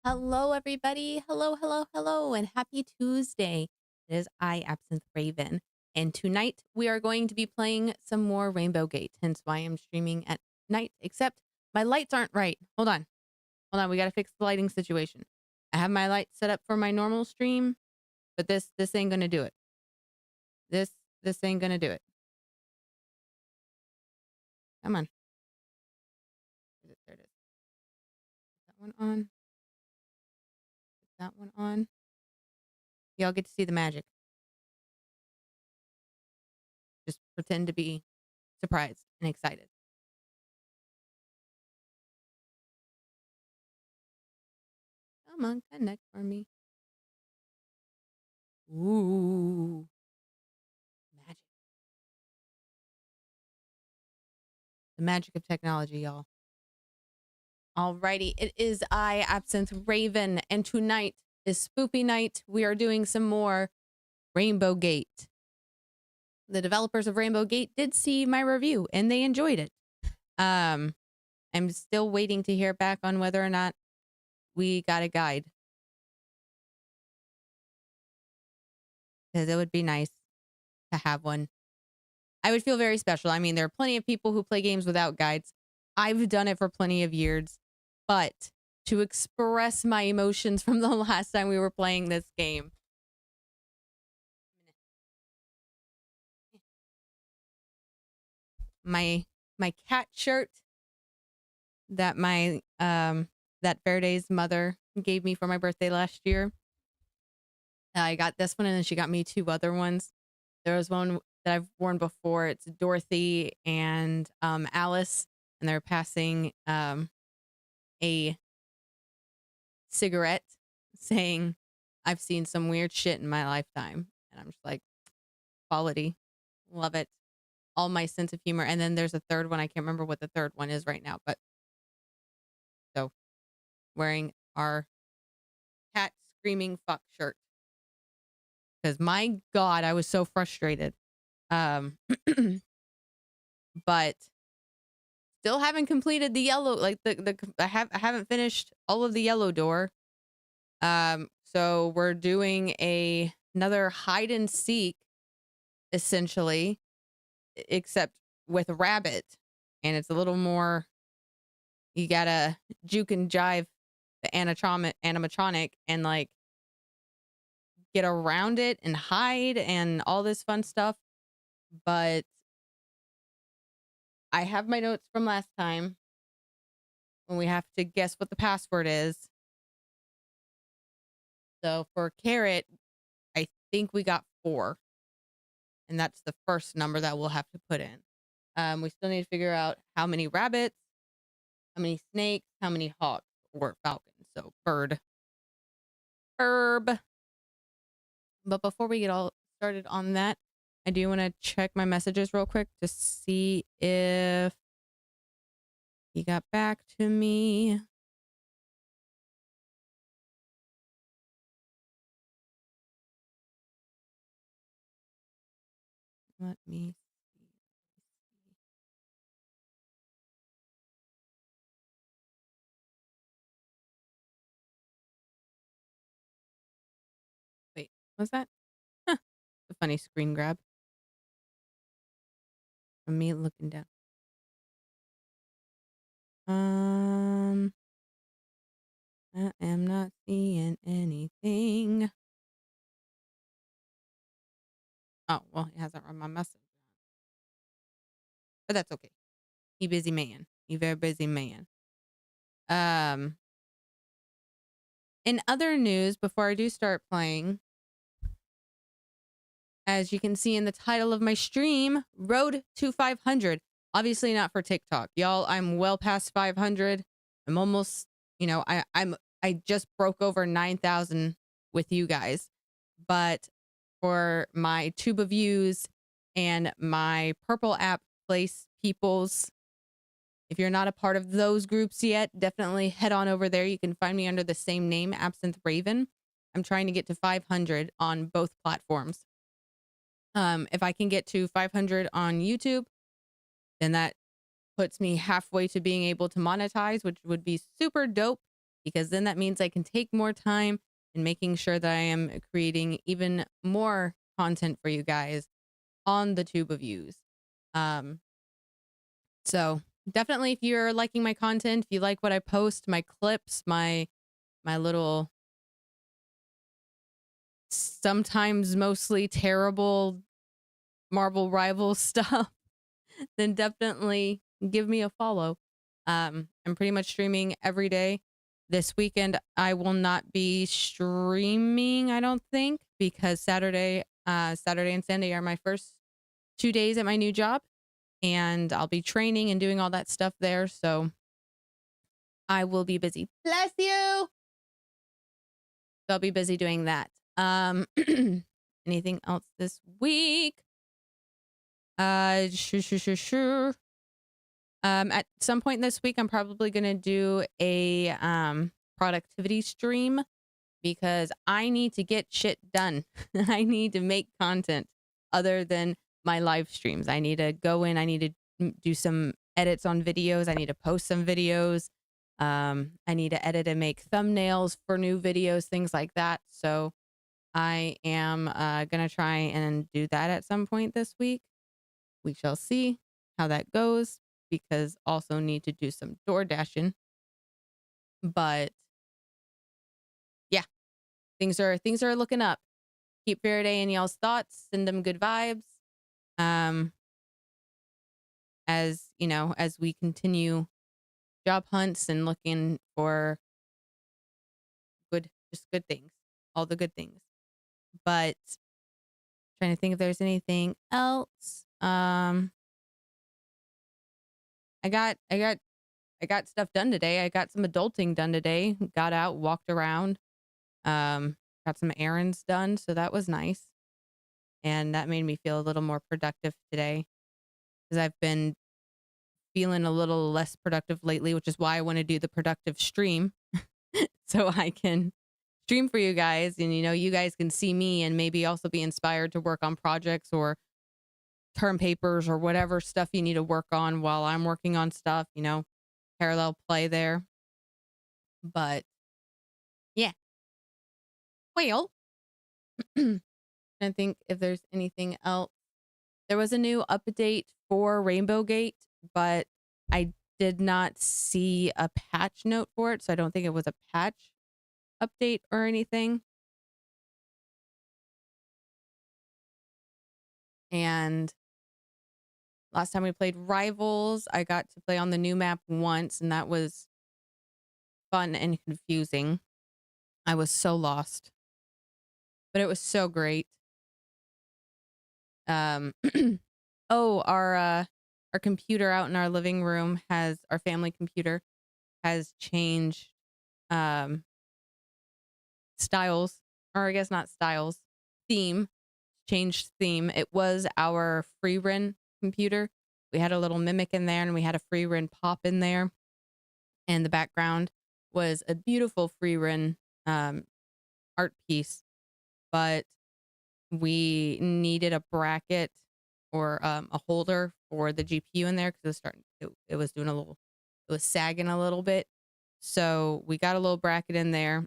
Hello, everybody. Hello, hello, hello, and happy Tuesday. It is I, Absinthe Raven, and tonight we are going to be playing some more Rainbow Gate, hence why I'm streaming at night, except my lights aren't right. Hold on. Hold on. We got to fix the lighting situation. I have my lights set up for my normal stream, but this ain't going to do it. This ain't going to do it. Come on. There it is. That one on. That one on. Y'all get to see the magic. Just pretend to be surprised and excited. Come on, connect for me. Ooh. Magic. The magic of technology, y'all. Alrighty, it is I, Absinthe Raven, and tonight is Spoopy Night. We are doing some more Rainbow Gate. The developers of Rainbow Gate did see my review and they enjoyed it. I'm still waiting to hear back on whether or not we got a guide. Because it would be nice to have one. I would feel very special. I mean, there are plenty of people who play games without guides. I've done it for plenty of years. But to express my emotions from the last time we were playing this game. My cat shirt that my that Verde's mother gave me for my birthday last year. I got this one and then she got me two other ones. There was one that I've worn before. It's Dorothy and Alice, and they're passing a cigarette saying, I've seen some weird shit in my lifetime. And I'm just like, quality. Love it. All my sense of humor. And then there's a third one. I can't remember what the third one is right now, but so wearing our cat screaming fuck shirt. Because my God, I was so frustrated. But still haven't completed the yellow, like I haven't finished all of the yellow door. So we're doing another hide and seek, essentially, except with a rabbit, and it's a little more. You gotta juke and jive the animatronic and like get around it and hide and all this fun stuff. But I have my notes from last time when we have to guess what the password is. So for Carrot, I think we got 4. And that's the first number that we'll have to put in. We still need to figure out how many rabbits, how many snakes, how many hawks or falcons. So bird. Herb. But before we get all started on that, I do want to check my messages real quick to see if he got back to me. Let me see. Wait, was that? Huh. A funny screen grab from me looking down. I am not seeing anything. Oh, well, he hasn't run my message. But that's okay. He busy man. He very busy man. In other news, before I do start playing, as you can see in the title of my stream, Road to 500. Obviously not for TikTok. Y'all, I'm well past 500. I'm almost, I just broke over 9,000 with you guys. But for my Tuba views and my Purple app place peoples, if you're not a part of those groups yet, definitely head on over there. You can find me under the same name, Absinthe Raven. I'm trying to get to 500 on both platforms. If I can get to 500 on YouTube, then that puts me halfway to being able to monetize, which would be super dope. because then that means I can take more time in making sure that I am creating even more content for you guys on the tube of views. Um, so definitely, if you're liking my content, if you like what I post, my clips, my little sometimes mostly terrible Marvel rival stuff, then definitely give me a follow. I'm pretty much streaming every day. This weekend I will not be streaming, I don't think, because Saturday and Sunday are my first 2 days at my new job, and I'll be training and doing all that stuff there. So I will be busy. Bless you. So I'll be busy doing that. Anything else this week? Sure. At some point this week, I'm probably gonna do a productivity stream because I need to get shit done. I need to make content other than my live streams. I need to go in. I need to do some edits on videos. I need to post some videos. I need to edit and make thumbnails for new videos, things like that. So I am gonna try and do that at some point this week. We shall see how that goes, because also need to do some door dashing. But yeah, things are looking up. Keep Faraday in y'all's thoughts. Send them good vibes. Um, as you know, as we continue job hunts and looking for just good things, all the good things. But trying to think if there's anything else. I got stuff done today. I got some adulting done today. Got out, walked around, got some errands done, so that was nice. And that made me feel a little more productive today, because I've been feeling a little less productive lately, which is why I want to do the productive stream so I can stream for you guys, and you guys can see me and maybe also be inspired to work on projects or term papers or whatever stuff you need to work on while I'm working on stuff, parallel play there. But yeah. Well, I think if there's anything else, there was a new update for Rainbow Gate, but I did not see a patch note for it, so I don't think it was a patch update or anything. And last time we played Rivals, I got to play on the new map once, and that was fun and confusing. I was so lost, but it was so great. Oh, our computer out in our living room our family computer has changed styles, or I guess not styles, changed theme. It was our free run computer. We had a little mimic in there, and we had a free run pop in there, and the background was a beautiful free run art piece, but we needed a bracket or a holder for the GPU in there, because it was doing it was sagging a little bit. So we got a little bracket in there.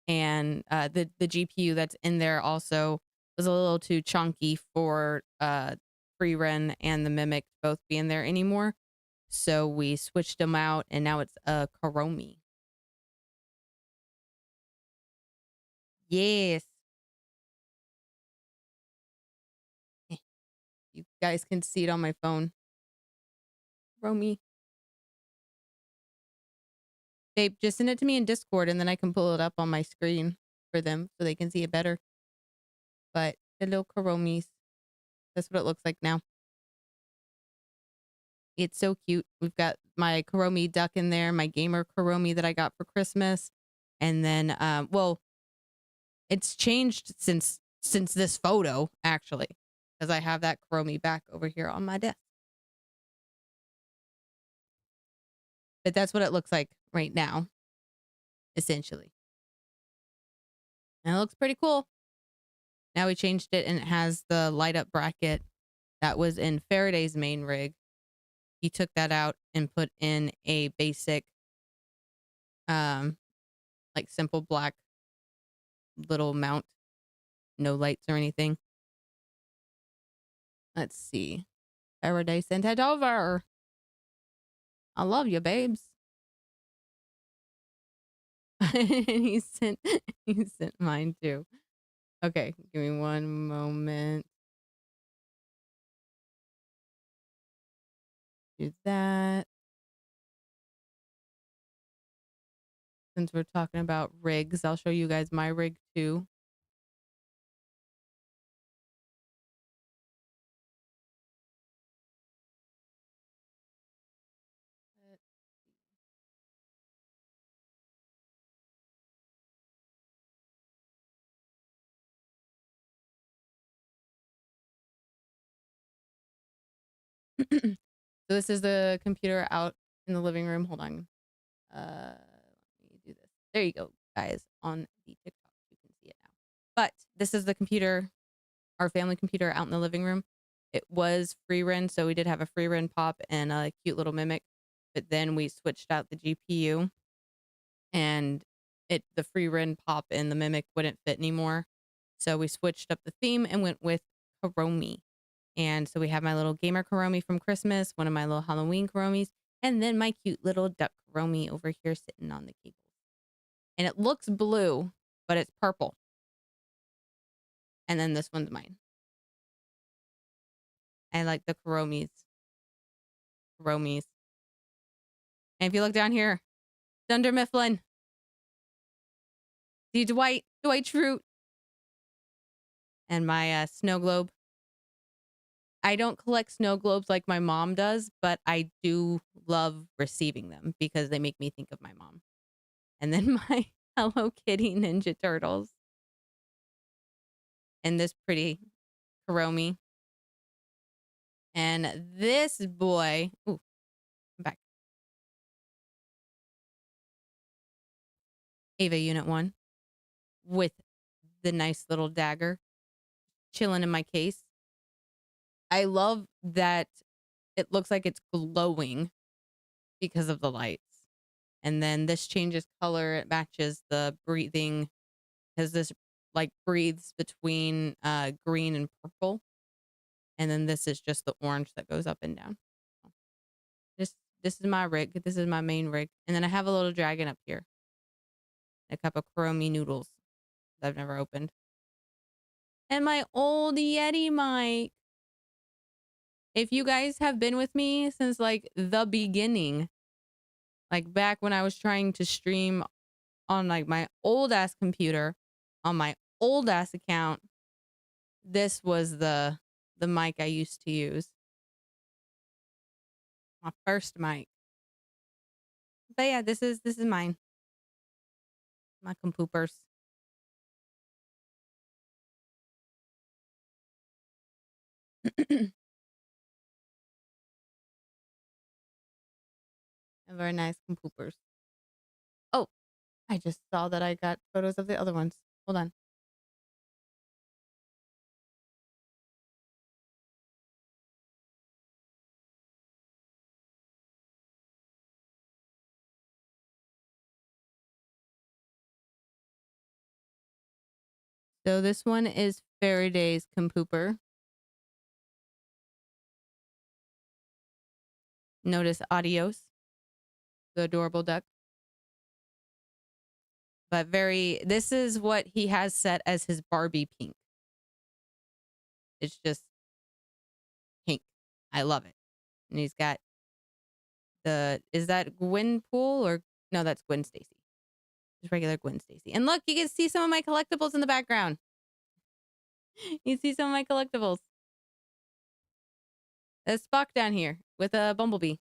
And the GPU that's in there also was a little too chunky for free run and the mimic to both be in there anymore. So we switched them out, and now it's a Chromie. Yes. You guys can see it on my phone. Chromie. Babe, just send it to me in Discord, and then I can pull it up on my screen for them so they can see it better. But the little Chromies, that's what it looks like now. It's so cute. We've got my Chromie duck in there, my gamer Chromie that I got for Christmas. And then, well, it's changed since this photo, actually, because I have that Chromie back over here on my desk. But that's what it looks like right now, essentially. And it looks pretty cool. Now we changed it, and it has the light up bracket that was in Faraday's main rig. He took that out and put in a basic Um, like simple black little mount, no lights or anything. Let's see. Faraday sent it over. I love you, babes. he sent he sent mine too. Okay, give me one moment. Do that. Since we're talking about rigs, I'll show you guys my rig too. So this is the computer out in the living room. Hold on. Let me do this. There you go, guys, on the TikTok. You can see it now. But this is the computer, our family computer out in the living room. It was free run, so we did have a free run pop and a cute little mimic. But then we switched out the GPU and the free run pop and the mimic wouldn't fit anymore. So we switched up the theme and went with Karomi. And so we have my little gamer Karomi from Christmas, one of my little Halloween Karomis, and then my cute little duck Karomi over here sitting on the cable. And it looks blue, but it's purple. And then this one's mine. I like the Karomis. Karomis. And if you look down here, Dunder Mifflin. See Dwight Schrute. And my snow globe. I don't collect snow globes like my mom does, but I do love receiving them because they make me think of my mom. And then my Hello Kitty Ninja Turtles. And this pretty Karomi. And this boy. Ooh, I'm back. Ava Unit 1 with the nice little dagger chilling in my case. I love that it looks like it's glowing because of the lights. And then this changes color. It matches the breathing because this like breathes between green and purple. And then this is just the orange that goes up and down. This is my rig. This is my main rig. And then I have a little dragon up here. A cup of Kuromi noodles that I've never opened. And my old Yeti mic. If you guys have been with me since like the beginning, like back when I was trying to stream on like my old ass computer, on my old ass account, this was the mic I used to use. My first mic. But yeah, this is mine. My compoopers. Very nice compoopers. Oh, I just saw that I got photos of the other ones. Hold on. So this one is Faraday's compooper. Notice Adios, the adorable duck. But this is what he has set as his Barbie pink. It's just pink. I love it. And he's got is that Gwen Poole or no, that's Gwen Stacy. Just regular Gwen Stacy. And look, you can see some of my collectibles in the background. You see some of my collectibles. There's Spock down here with a bumblebee.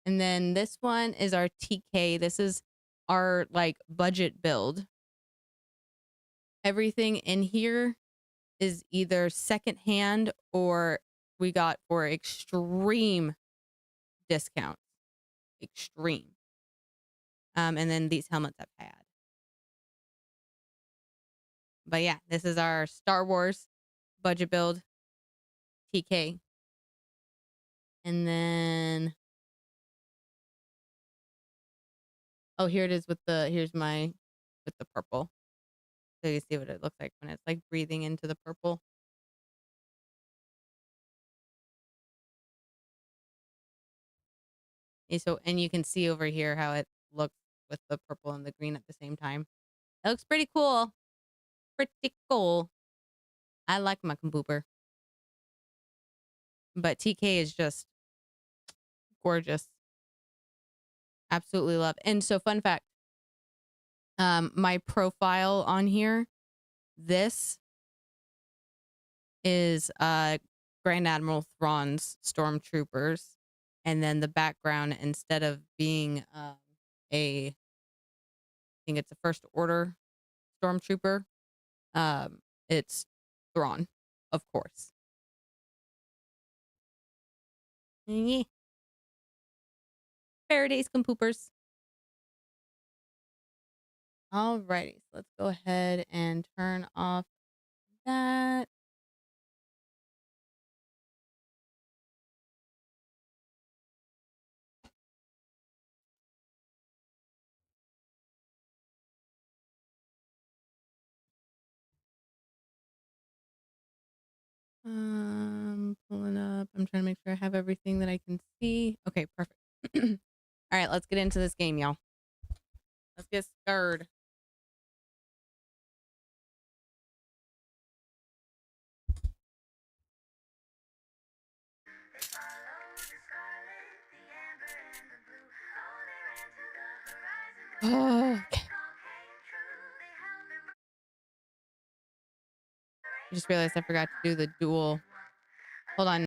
And then this one is our TK. This is our like budget build. Everything in here is either secondhand or we got for extreme discounts. Extreme. And then these helmets I've had. But yeah, this is our Star Wars budget build TK. And then Oh, here it is with the here's my with the purple. So you see what it looks like when it's like breathing into the purple. So and you can see over here how it looks with the purple and the green at the same time. It looks pretty cool. Pretty cool. I like my computer. But TK is just gorgeous. Absolutely love. And so fun fact, my profile on here, this is Grand Admiral Thrawn's stormtroopers, and then the background, instead of being a, I think it's a First Order stormtrooper, it's Thrawn, of course. Yeah. Faraday's compoopers. Alrighty, so let's go ahead and turn off that. Pulling up. I'm trying to make sure I have everything that I can see. Okay, perfect. All right, let's get into this game, y'all. Let's get scared. Oh, I just realized I forgot to do the dual. Hold on.